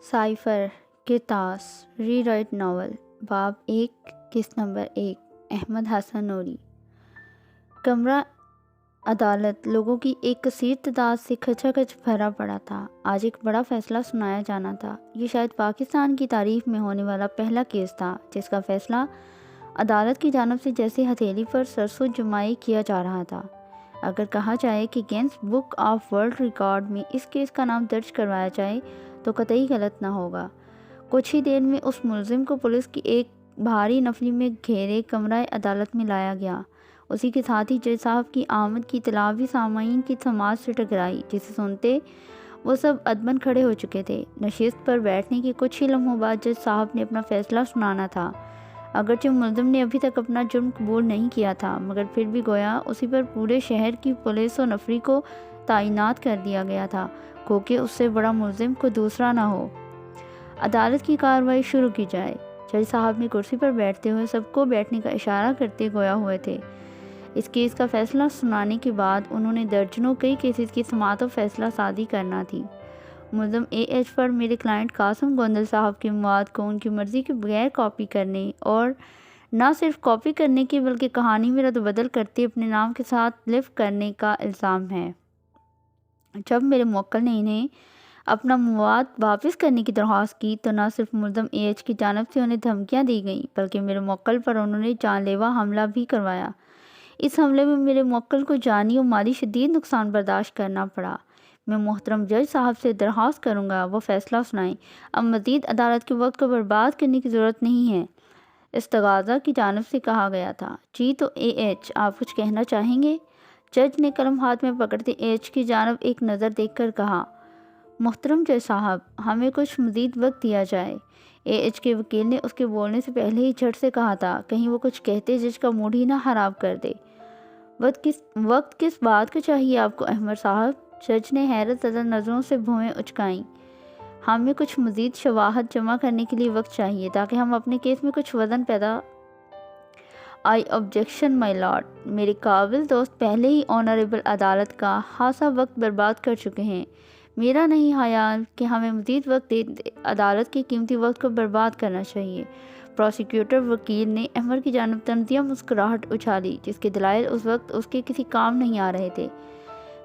Cipher کرتاس ری right novel باب 1 قسط number 1 Ahmad حسن نوری۔ کمرہ عدالت لوگوں کی ایک کثیر تعداد سے کھچا کھچ بھرا پڑا تھا۔ آج ایک بڑا فیصلہ سنایا جانا تھا۔ یہ شاید پاکستان کی تاریخ میں ہونے والا پہلا کیس تھا جس کا فیصلہ عدالت کی جانب سے جیسے ہتھیلی پر سرسوں جمائی کیا جا رہا تھا۔ اگر کہا جائے کہ grains book of world record میں اس کیس کا نام درج کروایا جائے تو قطعی غلط نہ ہوگا۔ کچھ ہی دیر میں اس ملزم کو پولیس کی ایک بھاری نفری میں گھیرے کمرہ عدالت میں لایا گیا۔ اسی کے ساتھ ہی جج صاحب کی آمد کی اطلاع بھی سامعین کی سماعت سے ٹکرائی، جسے سنتے وہ سب ادباً کھڑے ہو چکے تھے۔ نشست پر بیٹھنے کے کچھ ہی لمحوں بعد جج صاحب نے اپنا فیصلہ سنانا تھا۔ اگرچہ ملزم نے ابھی تک اپنا جرم قبول نہیں کیا تھا، مگر پھر بھی گویا اسی پر پورے شہر کی پولیس و نفری کو تعینات کر دیا گیا تھا، کیونکہ اس سے بڑا ملزم کوئی دوسرا نہ ہو۔ عدالت کی کارروائی شروع کی جائے۔ جج صاحب نے کرسی پر بیٹھتے ہوئے سب کو بیٹھنے کا اشارہ کرتے گویا ہوئے تھے۔ اس کیس کا فیصلہ سنانے کے بعد انہوں نے درجنوں کئی کیسز کی سماعت و فیصلہ سازی کرنا تھی۔ ملزم AH پر میرے کلائنٹ قاسم گوندل صاحب کے مواد کو ان کی مرضی کے بغیر کاپی کرنے اور نہ صرف کاپی کرنے کے بلکہ کہانی میں رد و بدل کرتے اپنے نام کے ساتھ لفظ کرنے کا الزام ہے۔ جب میرے موکل نے انہیں اپنا مواد واپس کرنے کی درخواست کی تو نہ صرف ملزم AH کی جانب سے انہیں دھمکیاں دی گئیں بلکہ میرے موکل پر انہوں نے جان لیوا حملہ بھی کروایا۔ اس حملے میں میرے موکل کو جانی و مالی شدید نقصان برداشت کرنا پڑا۔ میں محترم جج صاحب سے درخواست کروں گا وہ فیصلہ سنائیں۔ اب مزید عدالت کے وقت کو برباد کرنے کی ضرورت نہیں ہے، استغاثہ کی جانب سے کہا گیا تھا۔ جی تو AH آپ کچھ کہنا چاہیں گے؟ جج نے قلم ہاتھ میں پکڑتے AH کی جانب ایک نظر دیکھ کر کہا، محترم جج صاحب ہمیں کچھ مزید وقت دیا جائے۔ AH کے وکیل نے اس کے بولنے سے پہلے ہی جھٹ سے کہا تھا، کہیں وہ کچھ کہتے جج کا موڈ ہی نہ خراب کر دے۔ وقت کس بات کا چاہیے آپ کو احمد صاحب؟ جج نے حیرت زدہ نظروں سے بھویں اچکائیں۔ ہمیں کچھ مزید شواہد جمع کرنے کے لیے وقت چاہیے تاکہ ہم اپنے کیس میں کچھ وزن پیدا۔ آئی آبجیکشن مائی لارڈ، میرے قابل دوست پہلے ہی آنریبل عدالت کا خاصا وقت برباد کر چکے ہیں۔ میرا نہیں خیال کہ ہمیں مزید وقت عدالت کے قیمتی وقت کو برباد کرنا چاہیے۔ پروسیکیوٹر وکیل نے احمد کی جانب تنزیہ مسکراہٹ اچھالی، جس کے دلائل اس وقت اس کے کسی کام نہیں آ رہے تھے۔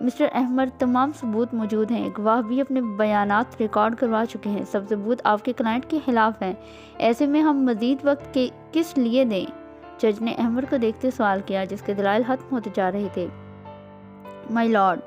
مسٹر احمد، تمام ثبوت موجود ہیں، گواہ بھی اپنے بیانات ریکارڈ کروا چکے ہیں، سب ثبوت آپ کے کلائنٹ کے خلاف ہیں، ایسے میں ہم مزید وقت کس لیے دیں؟ جج نے احمد کو دیکھتے سوال کیا، جس کے دلائل ختم ہوتے جا رہے تھے۔ مائی لارڈ،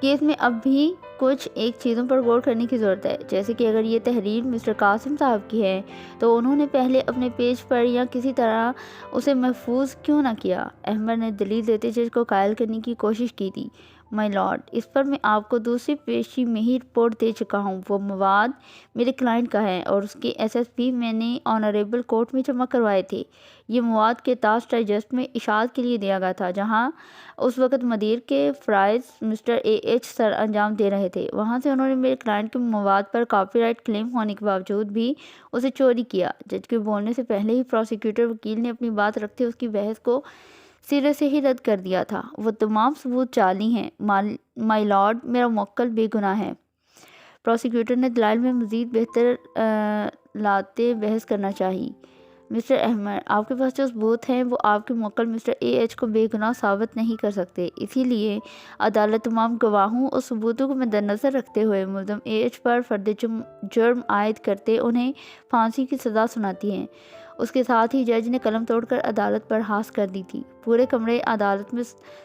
کیس میں اب بھی کچھ ایک چیزوں پر غور کرنے کی ضرورت ہے، جیسے کہ اگر یہ تحریر مسٹر قاسم صاحب کی ہے تو انہوں نے پہلے اپنے پیج پر یا کسی طرح اسے محفوظ کیوں نہ کیا؟ احمد نے دلیل دیتے جج کو قائل کرنے کی کوشش کی تھی۔ مائی لارڈ، اس پر میں آپ کو دوسری پیشی میں ہی رپورٹ دے چکا ہوں۔ وہ مواد میرے کلائنٹ کا ہے اور اس کے SSP میں نے آنریبل کورٹ میں جمع کروائے تھے۔ یہ مواد کے تاس ڈائجسٹ میں اشاعت کے لیے دیا گیا تھا، جہاں اس وقت مدیر کے فرائض مسٹر AH سر انجام دے رہے تھے۔ وہاں سے انہوں نے میرے کلائنٹ کے مواد پر کاپی رائٹ کلیم ہونے کے باوجود بھی اسے چوری کیا۔ جج کے بولنے سے پہلے ہی پروسیکیوٹر وکیل نے اپنی بات رکھتے اس کی بحث کو سرے سے ہی رد کر دیا تھا۔ وہ تمام ثبوت جعلی ہیں مائی لارڈ، میرا موکل بے گناہ ہے۔ پروسیکیوٹر نے دلائل میں مزید بہتر لاتے بحث کرنا چاہی۔ مسٹر احمد، آپ کے پاس جو ثبوت ہیں وہ آپ کے موکل مسٹر AH کو بے گناہ ثابت نہیں کر سکتے، اسی لیے عدالت تمام گواہوں اور ثبوتوں کو مد نظر رکھتے ہوئے ملزم AH پر فرد جرم عائد کرتے انہیں پھانسی کی سزا سناتی ہے۔ اس کے ساتھ ہی جج نے قلم توڑ کر عدالت پر ہاس کر دی تھی۔ پورے کمرے عدالت میں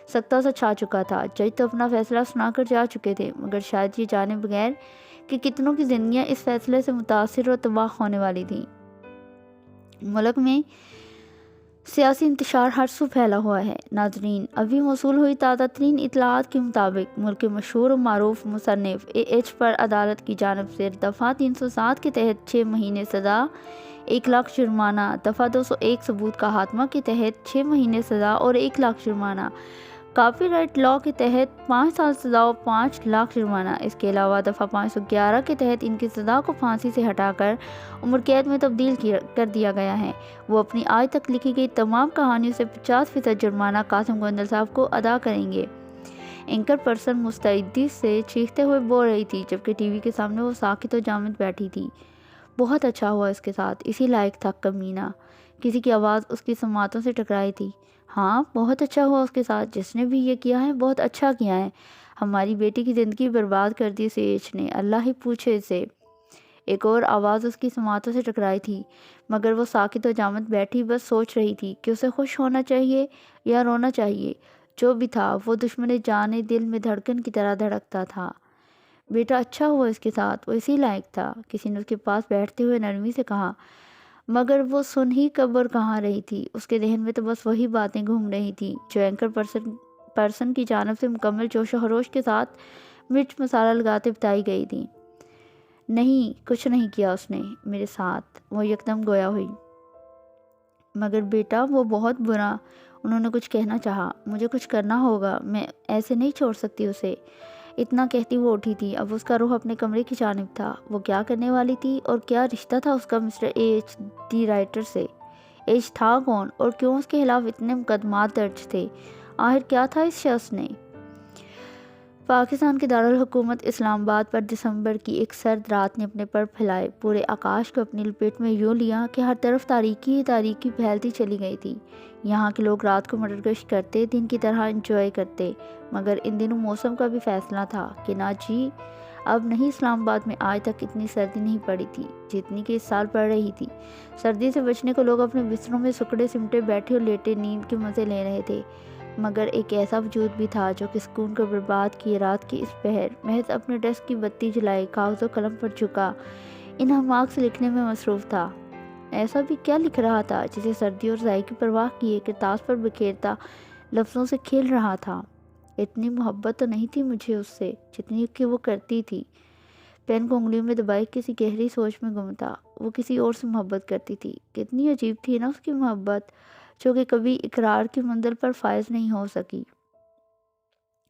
سکتہ سا چھا چکا تھا۔ جج تو اپنا فیصلہ سنا کر جا چکے تھے، مگر شاید یہ جانے بغیر کہ کتنوں کی زندگیاں اس فیصلے سے متاثر و تباہ ہونے والی تھیں۔ ملک میں سیاسی انتشار ہر سو پھیلا ہوا ہے۔ ناظرین، ابھی موصول ہوئی تازہ ترین اطلاعات کے مطابق ملک کے مشہور و معروف مصنف AH پر عدالت کی جانب سے دفعہ 307 کے تحت 6 مہینے سزا، 1 لاکھ جرمانہ، دفعہ 201 ثبوت کا خاتمہ کے تحت 6 مہینے سزا اور 1 لاکھ جرمانہ، کاپی رائٹ لاء کے تحت 5 سال سزا اور 5 لاکھ جرمانہ۔ اس کے علاوہ دفعہ 511 کے تحت ان کی سزا کو پھانسی سے ہٹا کر عمر قید میں تبدیل کر دیا گیا ہے۔ وہ اپنی آج تک لکھی گئی تمام کہانیوں سے 50% جرمانہ قاسم گوندل صاحب کو ادا کریں گے۔ اینکر پرسن مستعدی سے چیختے ہوئے بول رہی تھی، جبکہ ٹی وی کے سامنے وہ ساکت و جامد بیٹھی تھی۔ بہت اچھا ہوا اس کے ساتھ، اسی لائق تھا کمینہ، کسی کی آواز اس کی سماعتوں سے ٹکرائی تھی۔ ہاں، بہت اچھا ہوا اس کے ساتھ، جس نے بھی یہ کیا ہے بہت اچھا کیا ہے۔ ہماری بیٹی کی زندگی برباد کر دی اس ایچ نے، اللہ ہی پوچھے اسے۔ ایک اور آواز اس کی سماعتوں سے ٹکرائی تھی، مگر وہ ساکت و جامد بیٹھی بس سوچ رہی تھی کہ اسے خوش ہونا چاہیے یا رونا چاہیے۔ جو بھی تھا وہ دشمن جان دل میں دھڑکن کی طرح دھڑکتا تھا۔ بیٹا اچھا ہوا اس کے ساتھ، وہ اسی لائق تھا، کسی نے اس کے پاس بیٹھتے ہوئے نرمی سے کہا، مگر وہ سن ہی کب اور کہاں رہی تھی۔ اس کے ذہن میں تو بس وہی باتیں گھوم رہی تھیں جو اینکر پرسن کی جانب سے مکمل جوش و خروش کے ساتھ مرچ مسالہ لگاتے بتائی گئی تھی۔ نہیں، کچھ نہیں کیا اس نے میرے ساتھ، وہ یکدم گویا ہوئی۔ مگر بیٹا وہ بہت برا، انہوں نے کچھ کہنا چاہا، مجھے کچھ کرنا ہوگا، میں ایسے نہیں چھوڑ سکتی اسے۔ اتنا کہتی وہ اٹھی تھی، اب اس کا رخ اپنے کمرے کی جانب تھا۔ وہ کیا کرنے والی تھی اور کیا رشتہ تھا اس کا مسٹر ایچ دی رائٹر سے؟ ایچ تھا کون اور کیوں اس کے خلاف اتنے مقدمات درج تھے؟ آخر کیا تھا اس شخص نے؟ پاکستان کے دارالحکومت اسلام آباد پر دسمبر کی ایک سرد رات نے اپنے پر پھیلائے پورے آکاش کو اپنی لپیٹ میں یوں لیا کہ ہر طرف تاریکی ہی تاریکی پھیلتی چلی گئی تھی۔ یہاں کے لوگ رات کو مٹر گشت کرتے، دن کی طرح انجوائے کرتے، مگر ان دنوں موسم کا بھی فیصلہ تھا کہ نہ جی، اب نہیں، اسلام آباد میں آج تک اتنی سردی نہیں پڑی تھی جتنی کہ اس سال پڑ رہی تھی۔ سردی سے بچنے کو لوگ اپنے بستروں میں سکڑے سمٹے بیٹھے اور لیٹے نیند کے مزے لے رہے تھے، مگر ایک ایسا وجود بھی تھا جو کہ سکون کو برباد کیے رات کی اس پہر محض اپنے ڈیسک کی بتی جلائے، کاغذ و قلم پر جھکا ان حماق سے لکھنے میں مصروف تھا۔ ایسا بھی کیا لکھ رہا تھا جسے سردی اور ضائع کی پرواہ کیے کرتاس پر بکھیرتا لفظوں سے کھیل رہا تھا؟ اتنی محبت تو نہیں تھی مجھے اس سے جتنی کہ وہ کرتی تھی۔ پین کو انگلیوں میں دبائے کسی گہری سوچ میں گم تھا۔ وہ کسی اور سے محبت کرتی تھی، کتنی عجیب تھی نا اس کی محبت، جو کہ کبھی اقرار کی منزل پر فائز نہیں ہو سکی۔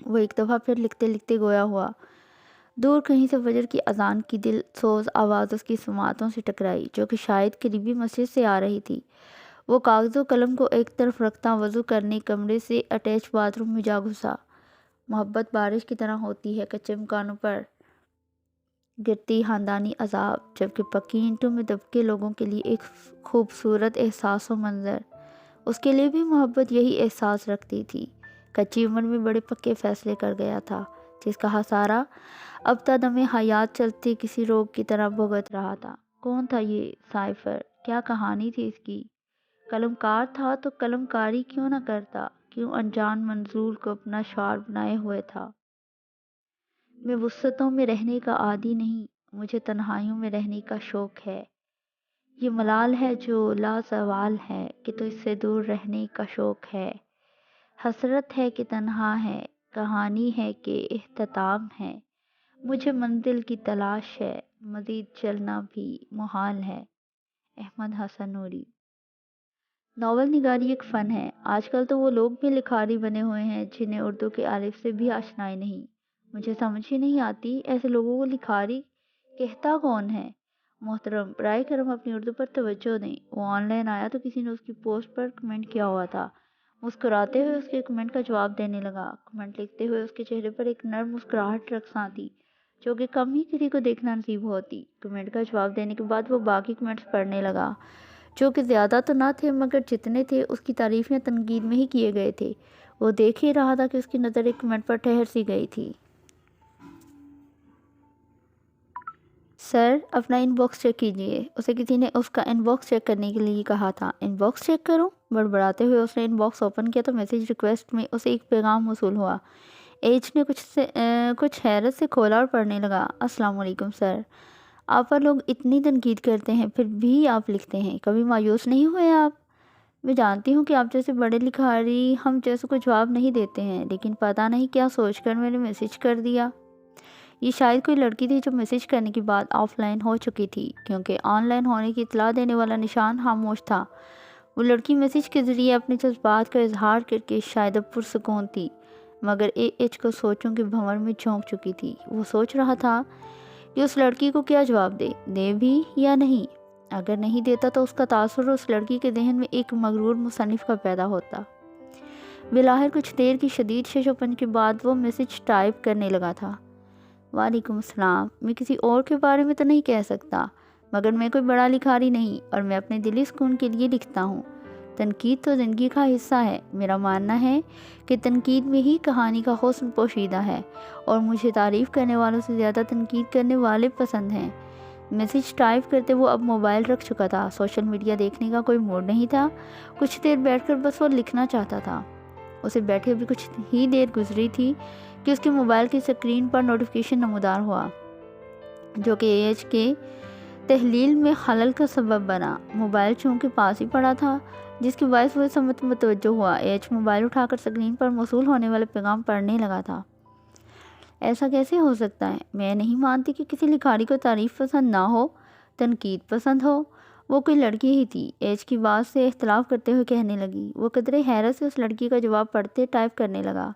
وہ ایک دفعہ پھر لکھتے لکھتے گویا ہوا۔ دور کہیں سے فجر کی اذان کی دل سوز آواز اس کی سماعتوں سے ٹکرائی، جو کہ شاید قریبی مسجد سے آ رہی تھی۔ وہ کاغذ و قلم کو ایک طرف رکھتا وضو کرنے کمرے سے اٹیچ باتھ روم میں جا گھسا۔ محبت بارش کی طرح ہوتی ہے، کچے مکانوں پر گرتی خاندانی عذاب، جبکہ پکی اینٹوں میں دبکے لوگوں کے لیے ایک خوبصورت احساس و منظر۔ اس کے لیے بھی محبت یہی احساس رکھتی تھی۔ کچی عمر میں بڑے پکے فیصلے کر گیا تھا، جس کا خسارہ اب تا دم حیات چلتے کسی روگ کی طرح بھگت رہا تھا۔ کون تھا یہ سائفر؟ کیا کہانی تھی اس کی؟ قلم کار تھا تو قلم کاری کیوں نہ کرتا؟ کیوں انجان منظور کو اپنا شعار بنائے ہوئے تھا؟ میں وسعتوں میں رہنے کا عادی نہیں، مجھے تنہائیوں میں رہنے کا شوق ہے۔ یہ ملال ہے جو لازوال ہے کہ تو اس سے دور رہنے کا شوق ہے۔ حسرت ہے کہ تنہا ہے، کہانی ہے کہ اختتام ہے۔ مجھے منزل کی تلاش ہے، مزید چلنا بھی محال ہے۔ احمد حسن نوری۔ ناول نگاری ایک فن ہے۔ آج کل تو وہ لوگ بھی لکھاری بنے ہوئے ہیں جنہیں اردو کے الف سے بھی آشنائی نہیں۔ مجھے سمجھ ہی نہیں آتی ایسے لوگوں کو لکھاری کہتا کون ہے؟ محترم، برائے کرم اپنی اردو پر توجہ دیں۔ وہ آن لائن آیا تو کسی نے اس کی پوسٹ پر کمنٹ کیا ہوا تھا۔ مسکراتے ہوئے اس کے کمنٹ کا جواب دینے لگا۔ کمنٹ لکھتے ہوئے اس کے چہرے پر ایک نرم مسکراہٹ رقصاں تھی، جو کہ کم ہی کسی کو دیکھنا نصیب ہوتی۔ کمنٹ کا جواب دینے کے بعد وہ باقی کمنٹس پڑھنے لگا، جو کہ زیادہ تو نہ تھے، مگر جتنے تھے اس کی تعریف یا تنقید میں ہی کیے گئے تھے۔ وہ دیکھ ہی رہا تھا کہ اس کی نظر ایک کمنٹ پر ٹھہر سی گئی تھی۔ سر، اپنا ان باکس چیک کیجئے۔ اسے کسی نے اس کا ان باکس چیک کرنے کے لیے کہا تھا۔ ان باکس چیک کروں؟ بڑبڑاتے ہوئے اس نے ان باکس اوپن کیا تو میسیج ریکویسٹ میں اسے ایک پیغام موصول ہوا۔ ایچ نے کچھ حیرت سے کھولا اور پڑھنے لگا۔ السلام علیکم سر، آپ پر لوگ اتنی تنقید کرتے ہیں پھر بھی آپ لکھتے ہیں، کبھی مایوس نہیں ہوئے آپ؟ میں جانتی ہوں کہ آپ جیسے بڑے لکھاری ہم جیسے کو جواب نہیں دیتے ہیں، لیکن پتہ نہیں کیا سوچ کر میں نے میسیج کر دیا۔ یہ شاید کوئی لڑکی تھی جو میسیج کرنے کی بات آف لائن ہو چکی تھی، کیونکہ آن لائن ہونے کی اطلاع دینے والا نشان خاموش تھا۔ وہ لڑکی میسیج کے ذریعے اپنے جذبات کا اظہار کر کے شاید اب پرسکون تھی، مگر ایچ کو سوچوں کے بھنور میں جھونک چکی تھی۔ وہ سوچ رہا تھا کہ اس لڑکی کو کیا جواب دے بھی یا نہیں۔ اگر نہیں دیتا تو اس کا تاثر اس لڑکی کے ذہن میں ایک مغرور مصنف کا پیدا ہوتا۔ بالآخر کچھ دیر کی شدید شش و پنج کے بعد وہ میسج ٹائپ کرنے لگا تھا۔ وعلیکم السلام، میں کسی اور کے بارے میں تو نہیں کہہ سکتا، مگر میں کوئی بڑا لکھاری نہیں اور میں اپنے دلی سکون کے لیے لکھتا ہوں۔ تنقید تو زندگی کا حصہ ہے۔ میرا ماننا ہے کہ تنقید میں ہی کہانی کا حسن پوشیدہ ہے، اور مجھے تعریف کرنے والوں سے زیادہ تنقید کرنے والے پسند ہیں۔ میسج ٹائپ کرتے وہ اب موبائل رکھ چکا تھا۔ سوشل میڈیا دیکھنے کا کوئی موڈ نہیں تھا۔ کچھ دیر بیٹھ کر بس وہ لکھنا چاہتا تھا۔ اسے بیٹھے بھی کچھ ہی دیر گزری تھی کہ اس کے موبائل کی اسکرین پر نوٹیفیکیشن نمودار ہوا، جو کہ ایج کے تحلیل میں خلل کا سبب بنا۔ موبائل چونکہ پاس ہی پڑا تھا، جس کی باعث وہ سمت متوجہ ہوا۔ ایج موبائل اٹھا کر اسکرین پر موصول ہونے والے پیغام پڑھنے لگا تھا۔ ایسا کیسے ہو سکتا ہے؟ میں نہیں مانتی کہ کسی لکھاری کو تعریف پسند نہ ہو، تنقید پسند ہو۔ وہ کوئی لڑکی ہی تھی، ایج کی بات سے اختلاف کرتے ہوئے کہنے لگی۔ وہ قدرے حیرت سے اس لڑکی کا جواب پڑھتے ٹائپ کرنے لگا۔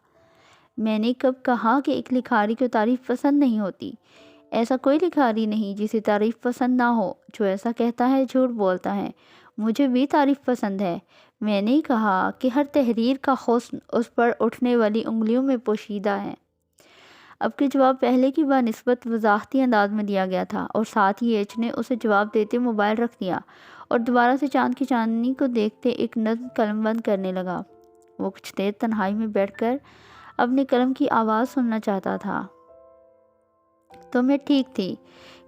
میں نے کب کہا کہ ایک لکھاری کو تعریف پسند نہیں ہوتی؟ ایسا کوئی لکھاری نہیں جسے تعریف پسند نہ ہو۔ جو ایسا کہتا ہے جھوٹ بولتا ہے۔ مجھے بھی تعریف پسند ہے۔ میں نے کہا کہ ہر تحریر کا حسن اس پر اٹھنے والی انگلیوں میں پوشیدہ ہے۔ اب کے جواب پہلے کی بنسبت وضاحتی انداز میں دیا گیا تھا، اور ساتھ ہی ایچ نے اسے جواب دیتے موبائل رکھ دیا اور دوبارہ سے چاند کی چاندنی کو دیکھتے ایک نظم قلم بند کرنے لگا۔ وہ کچھ دیر تنہائی میں بیٹھ کر اپنے قلم کی آواز سننا چاہتا تھا۔ تو میں ٹھیک تھی،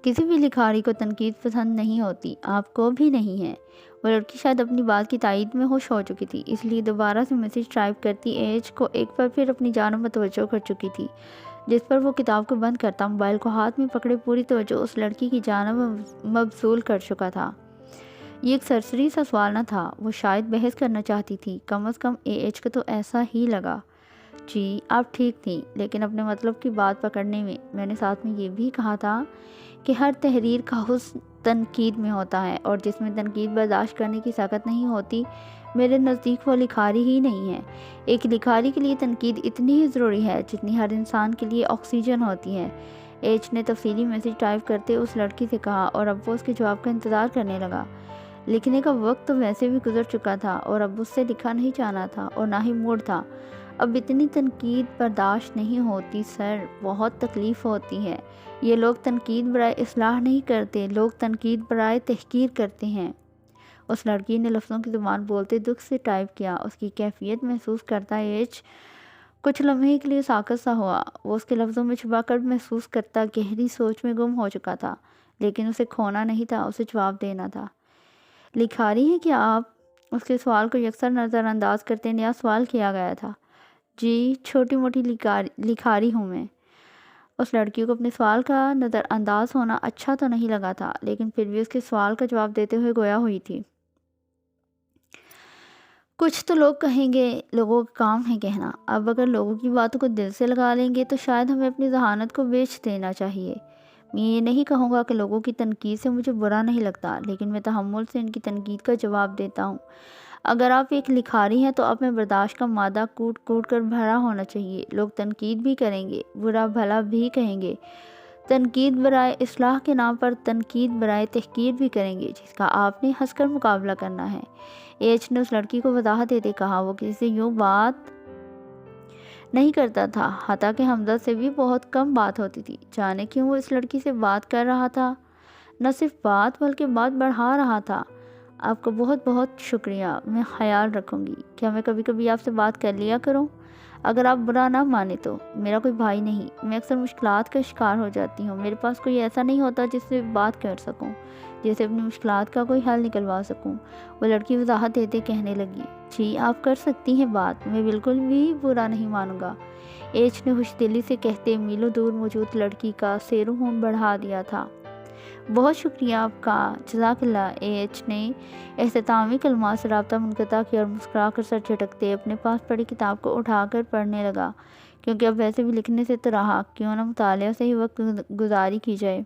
کسی بھی لکھاری کو تنقید پسند نہیں ہوتی، آپ کو بھی نہیں ہے۔ وہ لڑکی شاید اپنی بات کی تائید میں خوش ہو چکی تھی، اس لیے دوبارہ سے میسج ٹائپ کرتی ایج کو ایک بار پھر اپنی جانب متوجہ کر چکی تھی، جس پر وہ کتاب کو بند کرتا موبائل کو ہاتھ میں پکڑے پوری توجہ اس لڑکی کی جانب مبذول کر چکا تھا۔ یہ ایک سرسری سا سوال نہ تھا، وہ شاید بحث کرنا چاہتی تھی، کم از کم ایج کو تو ایسا ہی لگا۔ جی آپ ٹھیک تھیں، لیکن اپنے مطلب کی بات پکڑنے میں نے ساتھ میں یہ بھی کہا تھا کہ ہر تحریر کا حسن تنقید میں ہوتا ہے، اور جس میں تنقید برداشت کرنے کی طاقت نہیں ہوتی، میرے نزدیک وہ لکھاری ہی نہیں ہے۔ ایک لکھاری کے لیے تنقید اتنی ہی ضروری ہے جتنی ہر انسان کے لیے آکسیجن ہوتی ہے۔ ایچ نے تفصیلی میسج ٹائپ کرتے اس لڑکی سے کہا، اور اب وہ اس کے جواب کا انتظار کرنے لگا۔ لکھنے کا وقت تو ویسے بھی گزر چکا تھا، اور اب اس سے لکھا نہیں جانا تھا اور نہ ہی موڈ تھا۔ اب اتنی تنقید برداشت نہیں ہوتی سر، بہت تکلیف ہوتی ہے۔ یہ لوگ تنقید برائے اصلاح نہیں کرتے، لوگ تنقید برائے تحقیر کرتے ہیں۔ اس لڑکی نے لفظوں کی زبان بولتے دکھ سے ٹائپ کیا۔ اس کی کیفیت محسوس کرتا ایچ کچھ لمحے کے لیے ساکت سا ہوا۔ وہ اس کے لفظوں میں چھپا کر محسوس کرتا گہری سوچ میں گم ہو چکا تھا، لیکن اسے کھونا نہیں تھا، اسے جواب دینا تھا۔ لکھاری ہیں کیا آپ؟ اس کے سوال کو یکسر نظر انداز کرتے نیا سوال کیا گیا تھا۔ جی چھوٹی موٹی لکھاری ہوں میں۔ اس لڑکی کو اپنے سوال کا نظر انداز ہونا اچھا تو نہیں لگا تھا، لیکن پھر بھی اس کے سوال کا جواب دیتے ہوئے گویا ہوئی تھی۔ کچھ تو لوگ کہیں گے، لوگوں کا کام ہے کہنا۔ اب اگر لوگوں کی باتوں کو دل سے لگا لیں گے تو شاید ہمیں اپنی ذہانت کو بیچ دینا چاہیے۔ میں یہ نہیں کہوں گا کہ لوگوں کی تنقید سے مجھے برا نہیں لگتا، لیکن میں تحمل سے ان کی تنقید کا جواب دیتا ہوں۔ اگر آپ ایک لکھاری ہیں تو آپ میں برداشت کا مادہ کوٹ کوٹ کر بھرا ہونا چاہیے۔ لوگ تنقید بھی کریں گے، برا بھلا بھی کہیں گے، تنقید برائے اصلاح کے نام پر تنقید برائے تحقیر بھی کریں گے، جس کا آپ نے ہنس کر مقابلہ کرنا ہے۔ ایچ نے اس لڑکی کو وضاحت دیتے کہا۔ وہ کسی سے یوں بات نہیں کرتا تھا، حتیٰ کہ حمزہ سے بھی بہت کم بات ہوتی تھی۔ جانے کیوں وہ اس لڑکی سے بات کر رہا تھا، نہ صرف بات بلکہ بات بڑھا رہا تھا۔ آپ کا بہت بہت شکریہ، میں خیال رکھوں گی۔ کیا میں کبھی کبھی آپ سے بات کر لیا کروں؟ اگر آپ برا نہ مانے تو۔ میرا کوئی بھائی نہیں، میں اکثر مشکلات کا شکار ہو جاتی ہوں۔ میرے پاس کوئی ایسا نہیں ہوتا جس سے بات کر سکوں، جیسے اپنی مشکلات کا کوئی حل نکلوا سکوں۔ وہ لڑکی وضاحت دیتے کہنے لگی۔ جی آپ کر سکتی ہیں بات، میں بالکل بھی برا نہیں مانوں گا۔ ایچ نے خوش دلی سے کہتے میلوں دور موجود لڑکی کا سیر و خون بڑھا دیا تھا۔ بہت شکریہ آپ کا، جزاک اللہ۔ ایچ نے اختتامی کلمات سے رابطہ منقطع کیا اور مسکرا کر سر جھٹکتے اپنے پاس پڑی کتاب کو اٹھا کر پڑھنے لگا، کیونکہ اب ویسے بھی لکھنے سے تو رہا، کیوں نہ مطالعہ سے ہی وقت گزاری کی جائے۔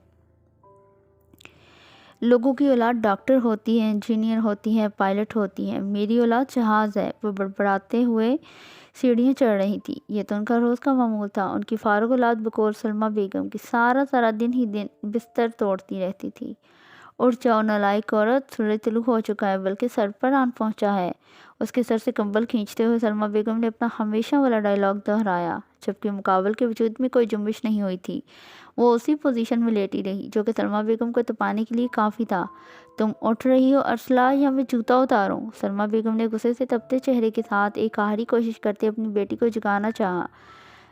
لوگوں کی اولاد ڈاکٹر ہوتی ہے، انجینئر ہوتی ہے، پائلٹ ہوتی ہے، میری اولاد جہاز ہے۔ وہ بڑبڑاتے ہوئے سیڑھیاں چڑھ رہی تھی۔ یہ تو ان کا روز کا معمول تھا۔ ان کی فارغ اولاد بقول سلمیٰ بیگم کی سارا دن ہی بستر توڑتی رہتی تھی، اٹھ جاؤ نالائق عورت، سورج طلوع ہو چکا ہے بلکہ سر پر آن پہنچا ہے۔ اس کے سر سے کمبل کھینچتے ہوئے سلمیٰ بیگم نے اپنا ہمیشہ والا ڈائیلاگ دہرایا، جبکہ مقابل کے وجود میں کوئی جنبش نہیں ہوئی تھی۔ وہ اسی پوزیشن میں لیٹی رہی جو کہ سلمیٰ بیگم کو تپانے کے لیے کافی تھا۔ تم اٹھ رہی ہو ارسلہ یا میں جوتا اتاروں؟ سلمیٰ بیگم نے غصے سے تپتے چہرے کے ساتھ ایک آخری کوشش کرتے اپنی بیٹی کو جگانا چاہا،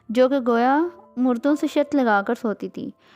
جو کہ گویا مردوں سے شرط لگا کر سوتی تھی۔